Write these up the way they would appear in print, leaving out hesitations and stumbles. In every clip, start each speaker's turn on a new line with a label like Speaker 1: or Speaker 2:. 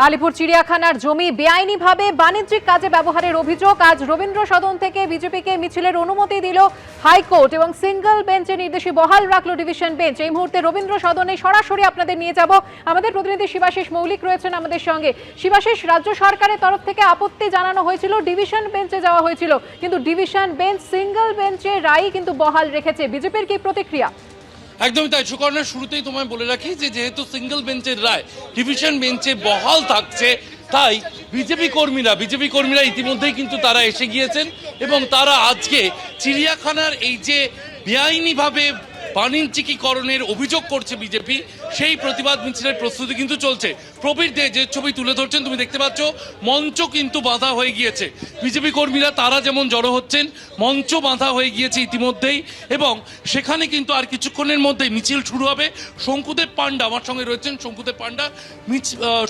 Speaker 1: আলিপুর চিড়িয়াখানার জমি বেআইনিভাবে বাণিজ্যিক কাজে ব্যবহারের অভিযোগ। আজ রবীন্দ্র সদন থেকে বিজেপিকে মিছিলের অনুমতি দিল হাইকোর্ট এবং সিঙ্গল বেঞ্চের নির্দেশে বহাল রাখলো ডিভিশন বেঞ্চ। এই মুহূর্তে রবীন্দ্র সদনে সরাসরি আপনাদের নিয়ে যাব। আমাদের প্রতিনিধি শিবাশিস মৌলিক রয়েছেন আমাদের সঙ্গে। শিবাশিস, রাজ্য সরকারের তরফ থেকে আপত্তি জানানো হয়েছিল, ডিভিশন বেঞ্চে যাওয়া হয়েছিল, কিন্তু ডিভিশন বেঞ্চ সিঙ্গল বেঞ্চের রায় কিন্তু বহাল রেখেছে। বিজেপির কি প্রতিক্রিয়া?
Speaker 2: একদমই তাই সুকর্ণা, শুরুতেই তোমায় বলে রাখি যে যেহেতু সিঙ্গল বেঞ্চের রায় ডিভিশন বেঞ্চে বহাল থাকছে, তাই বিজেপি কর্মীরা ইতিমধ্যেই কিন্তু তারা এসে গিয়েছেন এবং তারা আজকে চিড়িয়াখানার এই যে বেআইনিভাবে বাণিজ্যিকীকরণের অভিযোগ করছে বিজেপি, সেই প্রতিবাদ মিছিলের প্রস্তুতি কিন্তু চলছে। প্রবীর দে যে ছবি তুলে ধরছেন তুমি দেখতে পাচ্ছ, মঞ্চ কিন্তু বাঁধা হয়ে গিয়েছে। বিজেপি কর্মীরা তারা যেমন জড়ো হচ্ছেন, মঞ্চ বাঁধা হয়ে গিয়েছে ইতিমধ্যেই এবং সেখানে কিন্তু আর কিছুক্ষণের মধ্যেই মিছিল শুরু হবে। শঙ্কুদেব পান্ডা আমার সঙ্গে রয়েছেন। শঙ্কুদেব পান্ডা,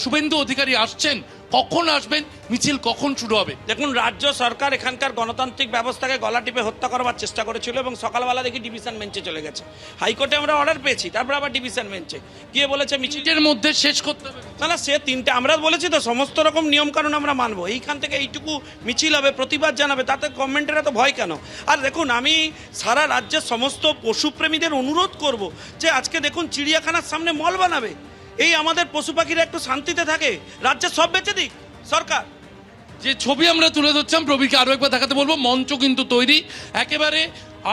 Speaker 2: শুভেন্দু অধিকারী আসছেন, কখন আসবেন, মিছিল কখন শুরু হবে?
Speaker 3: দেখুন, রাজ্য সরকার এখানকার গণতান্ত্রিক ব্যবস্থাকে গলা টিপে হত্যা করবার চেষ্টা করেছিল এবং সকালবেলা দেখি ডিভিশন বেঞ্চে চলে গেছে। হাইকোর্টে আমরা অর্ডার পেয়েছি, তারপর আবার ডিভিশন বেঞ্চে গিয়ে বলেছে মিছিলের
Speaker 2: মধ্যে শেষ করতে হবে।
Speaker 3: না, সে তিনটে আমরা বলেছি তো সমস্ত রকম নিয়মকানুন আমরা মানবো। এইখান থেকে এইটুকু মিছিল হবে, প্রতিবাদ জানাবে, তাতে গভর্নমেন্টের এত ভয় কেন? আর দেখুন, আমি সারা রাজ্যের সমস্ত পশুপ্রেমীদের অনুরোধ করব যে আজকে দেখুন চিড়িয়াখানার সামনে মল বানাবে, এই আমাদের পশু পাখিরা একটু শান্তিতে থাকে। রাজ্যের সব বেঁচে দিক সরকার।
Speaker 2: যে ছবি আমরা তুলে ধরছিলাম, প্রবীরকে আরো একবার দেখাতে বলবো। মঞ্চ কিন্তু তৈরি, একেবারে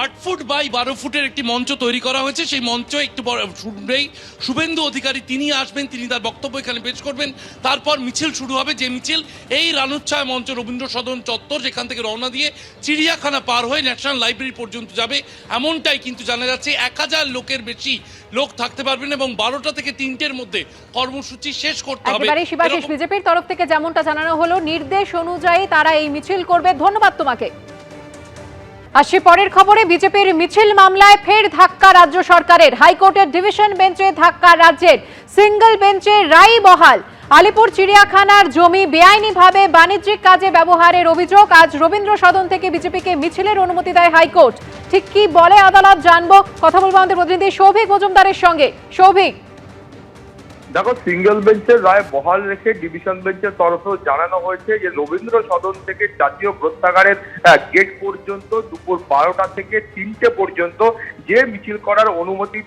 Speaker 2: 8 ফুট বাই 12 ফুটের একটি মঞ্চ তৈরি করা হয়েছে। সেই মঞ্চ একটু শুনবেই শুভেন্দু অধিকারী তিনি আসবেন, তিনি তার বক্তব্য এখানে পেশ করবেন, তারপর মিছিল শুরু হবে। যে মিছিল এই রানুচ্ছায় মঞ্চ রবীন্দ্র সদন চত্বর, যেখান থেকে রওনা দিয়ে চিড়িয়াখানা পার হয়ে ন্যাশনাল লাইব্রেরি পর্যন্ত যাবে, এমনটাই কিন্তু জানা যাচ্ছে। 1000 লোকের বেশি লোক থাকতে পারবেন এবং 12টা থেকে 3টের মধ্যে কর্মসূচি শেষ করতে হবে।
Speaker 1: শিবাশিস, বিজেপির তরফ থেকে যেমনটা জানানো হলো, নির্দেশ অনুযায়ী তারা এই মিছিল করবে। ধন্যবাদ তোমাকে। আসি পরের খবরে। বিজেপির মিছিল মামলায় ফের ধাক্কা রাজ্য সরকারের। হাইকোর্টের ডিভিশন বেঞ্চে ধাক্কা রাজ্যের, সিঙ্গল বেঞ্চে রায় বহাল। আলিপুর চিড়িয়াখানার জমি বেআইনিভাবে বাণিজ্যিক কাজে ব্যবহারের অভিযোগ। আজ রবীন্দ্র সদন থেকে বিজেপিকে মিছিলের অনুমতি দেয় হাইকোর্ট। ঠিক কি বলে আদালত, জানবো। কথা বলবো আমাদের প্রতিনিধি সৌভিক মজুমদারের সঙ্গে। সৌভিক,
Speaker 4: দেখো, সিঙ্গেল বেঞ্চের রায় বহাল রেখে ডিভিশন বেঞ্চের তরফেও জানানো হয়েছে যে রবীন্দ্র সদন থেকে জাতীয় গ্রন্থাগারের গেট পর্যন্ত দুপুর 12টা থেকে 3টে পর্যন্ত যে মিছিল করার অনুমতি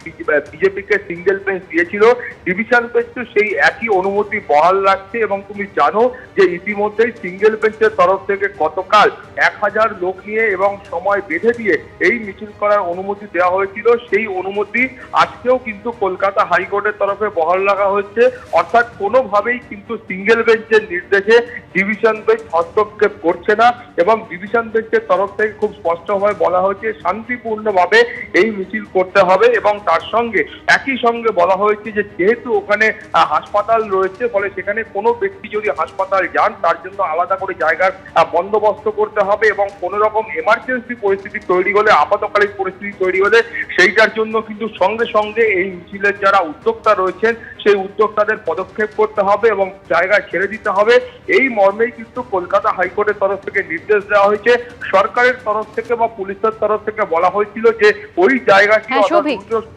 Speaker 4: বিজেপিকে সিঙ্গেল বেঞ্চ দিয়েছিল, ডিভিশন বেঞ্চ সেই একই অনুমতি বহাল রাখছে। এবং তুমি জানো যে ইতিমধ্যেই সিঙ্গেল বেঞ্চের তরফ থেকে গতকাল 1000 লোক নিয়ে এবং সময় বেঁধে দিয়ে এই মিছিল করার অনুমতি দেওয়া হয়েছিল। সেই অনুমতি আজকেও কিন্তু কলকাতা হাইকোর্টের তরফে বহাল রাখা হচ্ছে। অর্থাৎ কোনোভাবেই কিন্তু সিঙ্গেল বেঞ্চের নির্দেশে ডিভিশন বেঞ্চ হস্তক্ষেপ করছে না এবং ডিভিশন বেঞ্চের তরফ থেকে খুব স্পষ্টভাবে বলা হয়েছে শান্তিপূর্ণভাবে এই মিছিল করতে হবে এবং তার সঙ্গে একই সঙ্গে বলা হয়েছে যে যেহেতু ওখানে হাসপাতাল রয়েছে, ফলে সেখানে কোনো ব্যক্তি যদি হাসপাতাল যান তার জন্য আলাদা করে জায়গার বন্দোবস্ত করতে হবে এবং কোনো রকম এমার্জেন্সি পরিস্থিতি তৈরি হলে, আপাতকালীন পরিস্থিতি তৈরি হলে সেইটার জন্য কিন্তু সঙ্গে সঙ্গে এই মিছিলের যারা উদ্যোক্তা রয়েছেন সেই উদ্যোক্তাদের পদক্ষেপ করতে হবে এবং জায়গা ছেড়ে দিতে হবে। এই মর্মেই কিন্তু কলকাতা হাইকোর্টের তরফ থেকে নির্দেশ দেওয়া হয়েছে। সরকারের তরফ থেকে বা পুলিশের তরফ থেকে বলা হয়েছিল যে ওই জায়গাটি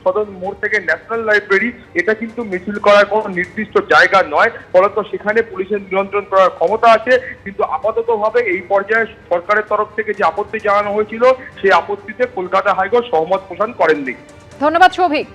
Speaker 4: সদন মোড় থেকে ন্যাশনাল লাইব্রেরি, এটা কিন্তু মিছিল করার কোনো নির্দিষ্ট জায়গা নয়, ফলত সেখানে পুলিশের নিয়ন্ত্রণ করার ক্ষমতা আছে। কিন্তু আপাততভাবে এই পর্যায়ে সরকারের তরফ থেকে যে আপত্তি জানানো হয়েছিল সেই আপত্তিতে কলকাতা হাইকোর্ট সহমত পোষণ করেননি।
Speaker 1: ধন্যবাদ সৌভিক।